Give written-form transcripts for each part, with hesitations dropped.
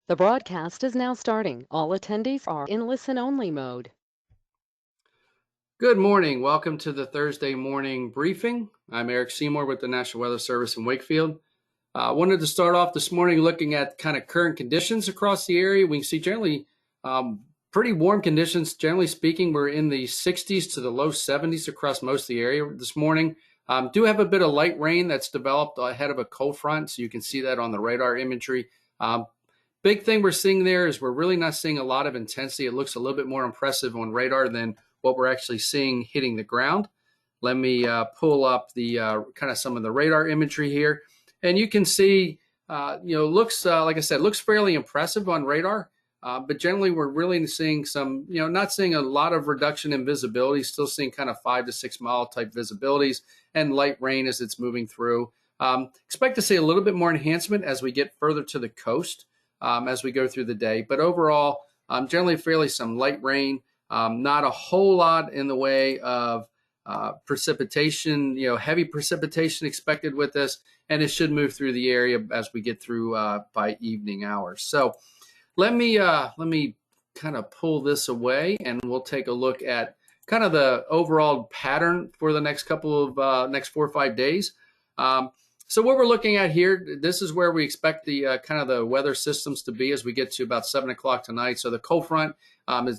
The broadcast is now starting. All attendees are in listen-only mode. Good morning. Welcome to the Thursday morning briefing. I'm Eric Seymour with the National Weather Service in Wakefield. I wanted to start off this morning looking at kind of current conditions across the area. We can see generally pretty warm conditions. Generally speaking, we're in the 60s to the low 70s across most of the area this morning. Do have a bit of light rain that's developed ahead of a cold front, so you can see that on the radar imagery. Big thing we're seeing there is we're really not seeing a lot of intensity. It looks a little bit more impressive on radar than what we're actually seeing hitting the ground. Let me pull up the kind of some of the radar imagery here. And you can see, looks, like I said, looks fairly impressive on radar. But generally, we're really seeing some, not seeing a lot of reduction in visibility, still seeing kind of 5 to 6 mile type visibilities and light rain as it's moving through. Expect to see a little bit more enhancement as we get further to the coast as we go through the day. But overall, generally fairly some light rain, not a whole lot in the way of precipitation, heavy precipitation expected with this, and it should move through the area as we get through by evening hours. So let me kind of pull this away, and we'll take a look at kind of the overall pattern for the next couple of next 4 or 5 days. So what we're looking at here, this is where we expect the kind of the weather systems to be as we get to about 7 o'clock tonight. So the cold front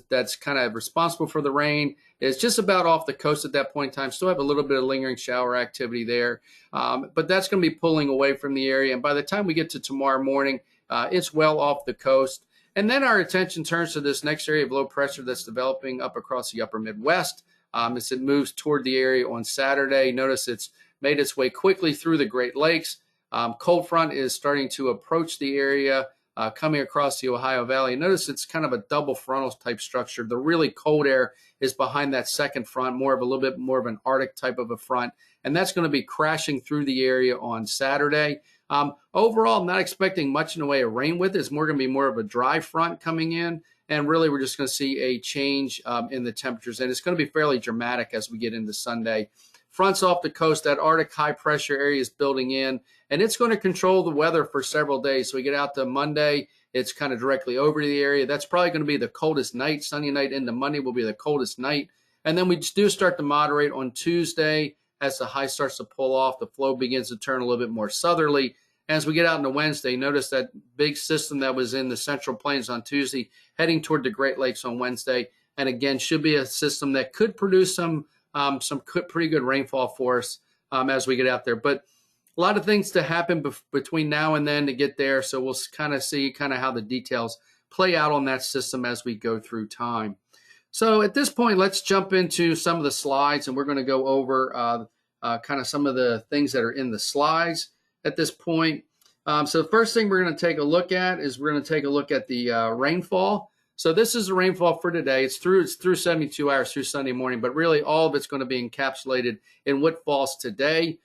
that's kind of responsible for the rain is just about off the coast at that point in time. Still have a little bit of lingering shower activity there, but that's going to be pulling away from the area. And by the time we get to tomorrow morning, it's well off the coast. And then our attention turns to this next area of low pressure that's developing up across the upper Midwest as it moves toward the area on Saturday. Notice it's made its way quickly through the Great Lakes. Cold front is starting to approach the area, coming across the Ohio Valley. Notice it's kind of a double frontal type structure. The really cold air is behind that second front, a little bit more of an Arctic type of a front, and that's going to be crashing through the area on Saturday. Overall, I'm not expecting much in the way of rain with it. It's going to be more of a dry front coming in, and really we're just going to see a change in the temperatures, and it's going to be fairly dramatic as we get into Sunday. Fronts off the coast, that Arctic high pressure area is building in, and it's going to control the weather for several days. So we get out to Monday, it's kind of directly over the area. That's probably going to be the coldest night. Sunday night into Monday will be the coldest night. And then we do start to moderate on Tuesday as the high starts to pull off. The flow begins to turn a little bit more southerly. As we get out into Wednesday, notice that big system that was in the Central Plains on Tuesday heading toward the Great Lakes on Wednesday. And again, should be a system that could produce some pretty good rainfall for us as we get out there. But a lot of things to happen between now and then to get there. So we'll kind of see how the details play out on that system as we go through time. So at this point, let's jump into some of the slides, and we're going to go over kind of some of the things that are in the slides at this point. So the first thing we're going to take a look at is we're going to take a look at the rainfall. So this is the rainfall for today. It's through 72 hours through Sunday morning, but really all of it's going to be encapsulated in what falls today.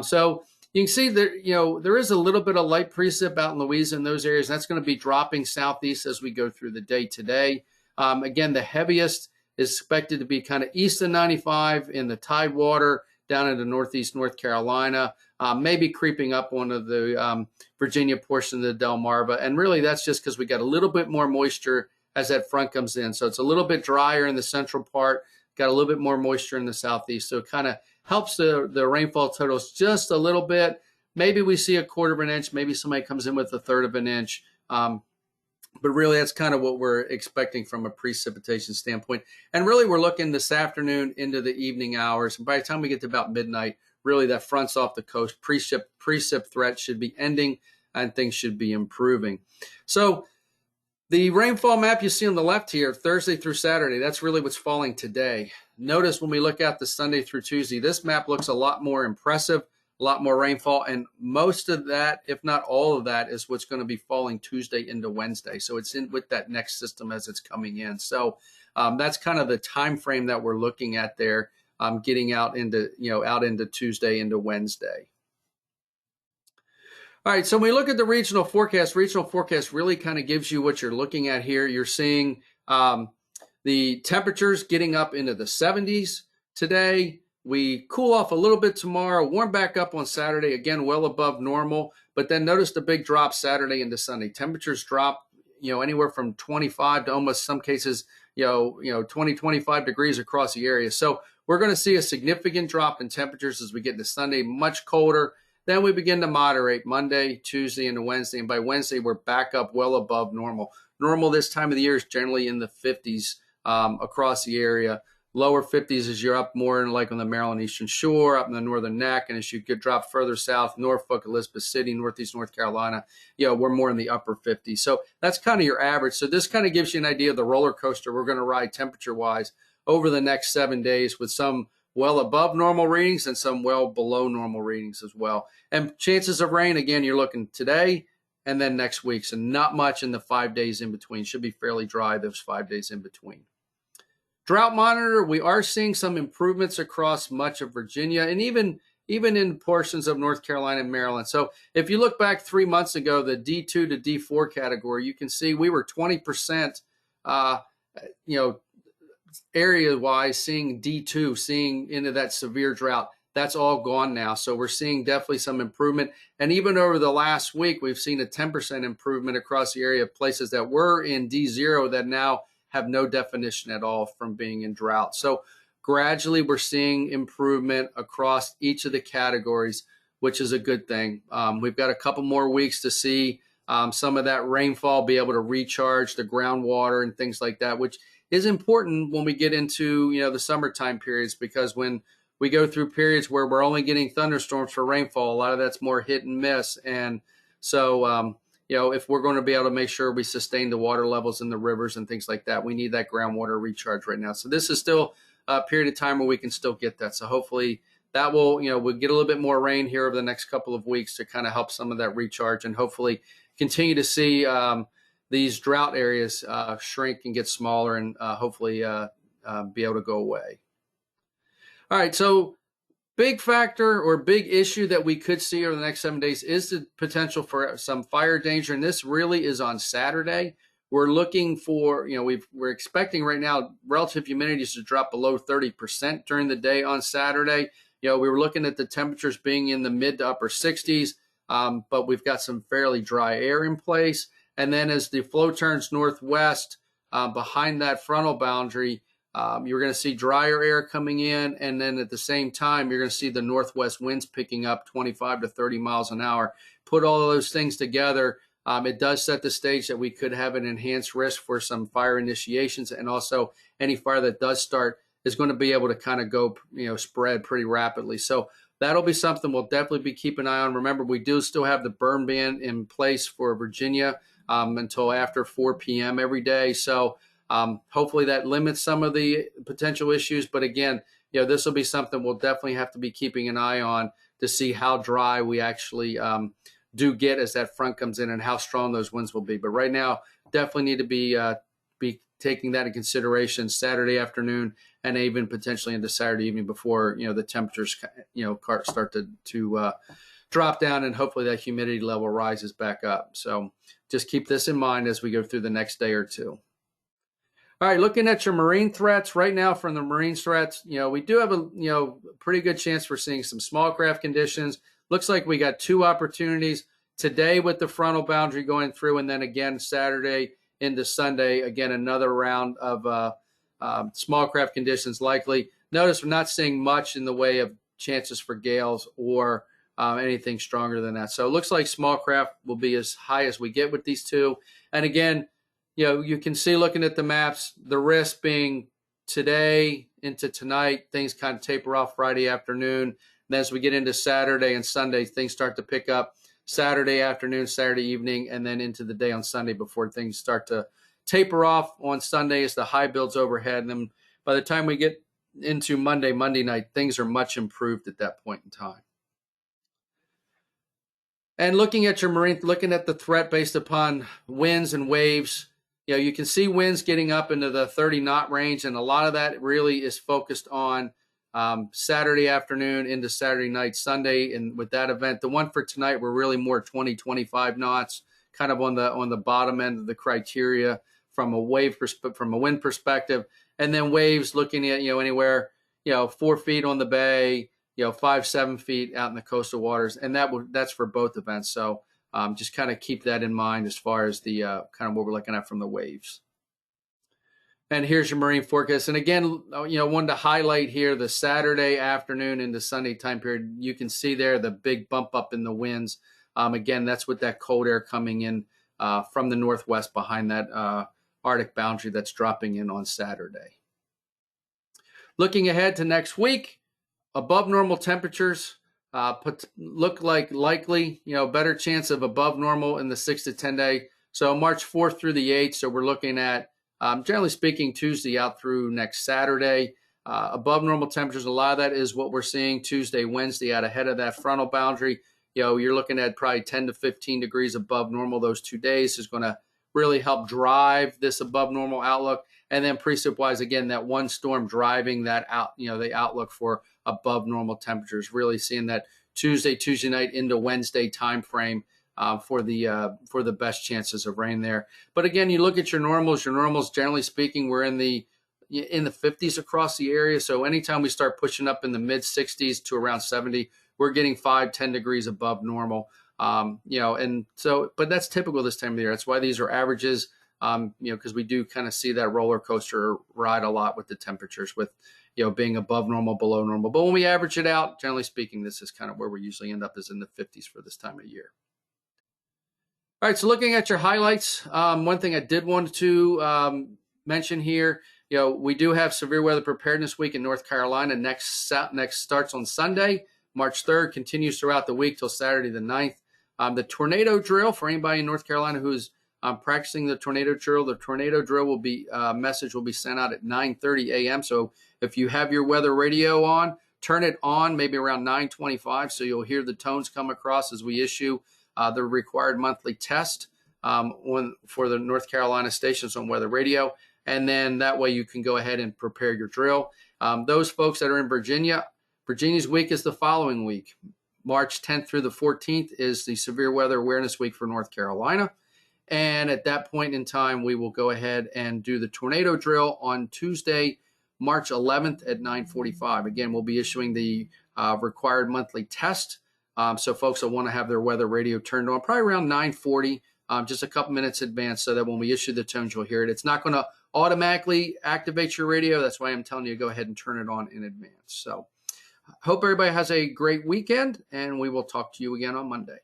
So you can see there is a little bit of light precip out in Louisiana in those areas. That's going to be dropping southeast as we go through the day today. Again, the heaviest is expected to be kind of east of 95 in the Tidewater down into northeast North Carolina, maybe creeping up onto the Virginia portion of the Delmarva. And really that's just because we got a little bit more moisture as that front comes in. So it's a little bit drier in the central part, got a little bit more moisture in the southeast. So it kind of helps the rainfall totals just a little bit. Maybe we see a quarter of an inch, maybe somebody comes in with a third of an inch. But really that's kind of what we're expecting from a precipitation standpoint. And really we're looking this afternoon into the evening hours. And by the time we get to about midnight, really that fronts off the coast, precip threat should be ending and things should be improving. So the rainfall map you see on the left here, Thursday through Saturday, that's really what's falling today. Notice when we look at the Sunday through Tuesday, this map looks a lot more impressive, a lot more rainfall, and most of that, if not all of that, is what's going to be falling Tuesday into Wednesday. So it's in with that next system as it's coming in. So that's kind of the time frame that we're looking at there, getting out into Tuesday into Wednesday. All right, so when we look at the regional forecast really kind of gives you what you're looking at here. You're seeing the temperatures getting up into the 70s today. We cool off a little bit tomorrow, warm back up on Saturday, again, well above normal. But then notice the big drop Saturday into Sunday. Temperatures drop anywhere from 25 to almost some cases, 20, 25 degrees across the area. So we're going to see a significant drop in temperatures as we get into Sunday, much colder. Then we begin to moderate Monday, Tuesday, and Wednesday. And by Wednesday, we're back up well above normal. Normal this time of the year is generally in the 50s across the area. Lower 50s as you're up more like on the Maryland Eastern Shore, up in the Northern Neck. And as you get drop further south, Norfolk, Elizabeth City, Northeast North Carolina, we're more in the upper 50s. So that's kind of your average. So this kind of gives you an idea of the roller coaster we're going to ride temperature-wise over the next 7 days, with some well above normal readings and some well below normal readings as well. And chances of rain, again, you're looking today and then next week. So not much in the 5 days in between. Should be fairly dry those 5 days in between. Drought monitor, we are seeing some improvements across much of Virginia and even in portions of North Carolina and Maryland. So if you look back 3 months ago, the D2 to D4 category, you can see we were 20%, area-wise seeing D2, seeing into that severe drought. That's all gone now. So we're seeing definitely some improvement. And even over the last week, we've seen a 10% improvement across the area of places that were in D0 that now have no definition at all from being in drought. So gradually we're seeing improvement across each of the categories, which is a good thing. We've got a couple more weeks to see some of that rainfall be able to recharge the groundwater and things like that, which is important when we get into the summertime periods, because when we go through periods where we're only getting thunderstorms for rainfall, a lot of that's more hit and miss. And so if we're going to be able to make sure we sustain the water levels in the rivers and things like that, we need that groundwater recharge right now. So this is still a period of time where we can still get that. So hopefully that will, we'll get a little bit more rain here over the next couple of weeks to kind of help some of that recharge, and hopefully continue to see these drought areas shrink and get smaller, and hopefully be able to go away. All right, so big factor or big issue that we could see over the next 7 days is the potential for some fire danger. And this really is on Saturday. We're looking for, we're expecting right now relative humidities to drop below 30% during the day on Saturday. We were looking at the temperatures being in the mid to upper 60s, but we've got some fairly dry air in place. And then as the flow turns northwest behind that frontal boundary, you're going to see drier air coming in, and then at the same time, you're going to see the northwest winds picking up 25 to 30 miles an hour. Put all of those things together, it does set the stage that we could have an enhanced risk for some fire initiations, and also any fire that does start is going to be able to kind of go, spread pretty rapidly. So that'll be something we'll definitely be keeping an eye on. Remember, we do still have the burn ban in place for Virginia until after 4 p.m. every day. So hopefully that limits some of the potential issues. But again, this will be something we'll definitely have to be keeping an eye on to see how dry we actually do get as that front comes in and how strong those winds will be. But right now, definitely need to be taking that in consideration Saturday afternoon and even potentially into Saturday evening before, the temperatures, start to drop down, and hopefully that humidity level rises back up. So just keep this in mind as we go through the next day or two. All right, looking at your marine threats right now from the marine threats, we do have a pretty good chance for seeing some small craft conditions. Looks like we got two opportunities today with the frontal boundary going through, and then again Saturday into Sunday, again another round of small craft conditions likely. Notice we're not seeing much in the way of chances for gales or anything stronger than that. So it looks like small craft will be as high as we get with these two. And again, you can see looking at the maps, the risk being today into tonight, things kind of taper off Friday afternoon. And as we get into Saturday and Sunday, things start to pick up Saturday afternoon, Saturday evening, and then into the day on Sunday before things start to taper off on Sunday as the high builds overhead. And then by the time we get into Monday night, things are much improved at that point in time. And looking at your marine, looking at the threat based upon winds and waves, you can see winds getting up into the 30 knot range, and a lot of that really is focused on Saturday afternoon into Saturday night, Sunday. And with that event, the one for tonight, we're really more 20, 25 knots, kind of on the bottom end of the criteria from a wind perspective. And then waves looking at, anywhere, 4 feet on the bay, 5, 7 feet out in the coastal waters. And that's for both events. So just kind of keep that in mind as far as the kind of what we're looking at from the waves. And here's your marine forecast. And again, wanted to highlight here the Saturday afternoon into Sunday time period. You can see there the big bump up in the winds. Again, that's with that cold air coming in from the northwest behind that Arctic boundary that's dropping in on Saturday. Looking ahead to next week, above normal temperatures look like likely, better chance of above normal in the 6 to 10 day. So March 4th through the 8th. So we're looking at, generally speaking, Tuesday out through next Saturday. Above normal temperatures, a lot of that is what we're seeing Tuesday, Wednesday out ahead of that frontal boundary. You're looking at probably 10 to 15 degrees above normal those 2 days is going to really help drive this above normal outlook. And then precip-wise, again, that one storm driving that out, the outlook for above normal temperatures, really seeing that Tuesday night into Wednesday time frame for the best chances of rain there. But again, you look at your normals, generally speaking, we're in the 50s across the area. So anytime we start pushing up in the mid 60s to around 70, we're getting 5-10 degrees above normal. And so, but that's typical this time of the year. That's why these are averages, because we do kind of see that roller coaster ride a lot with the temperatures with, being above normal, below normal. But when we average it out, generally speaking, this is kind of where we usually end up is in the 50s for this time of year. All right, so looking at your highlights, one thing I did want to mention here, we do have severe weather preparedness week in North Carolina. Next starts on Sunday, March 3rd, continues throughout the week till Saturday the 9th. The tornado drill, for anybody in North Carolina who's practicing the tornado drill will be message will be sent out at 9:30 a.m. So if you have your weather radio on, turn it on maybe around 9:25, so you'll hear the tones come across as we issue the required monthly test for the North Carolina stations on weather radio. And then that way you can go ahead and prepare your drill. Those folks that are in Virginia's week is the following week. March 10th through the 14th is the Severe Weather Awareness Week for North Carolina. And at that point in time, we will go ahead and do the tornado drill on Tuesday, March 11th at 9:45. Again, we'll be issuing the required monthly test. So folks will want to have their weather radio turned on probably around 9:40, just a couple minutes advance so that when we issue the tones, you'll hear it. It's not going to automatically activate your radio. That's why I'm telling you to go ahead and turn it on in advance. So hope everybody has a great weekend, and we will talk to you again on Monday.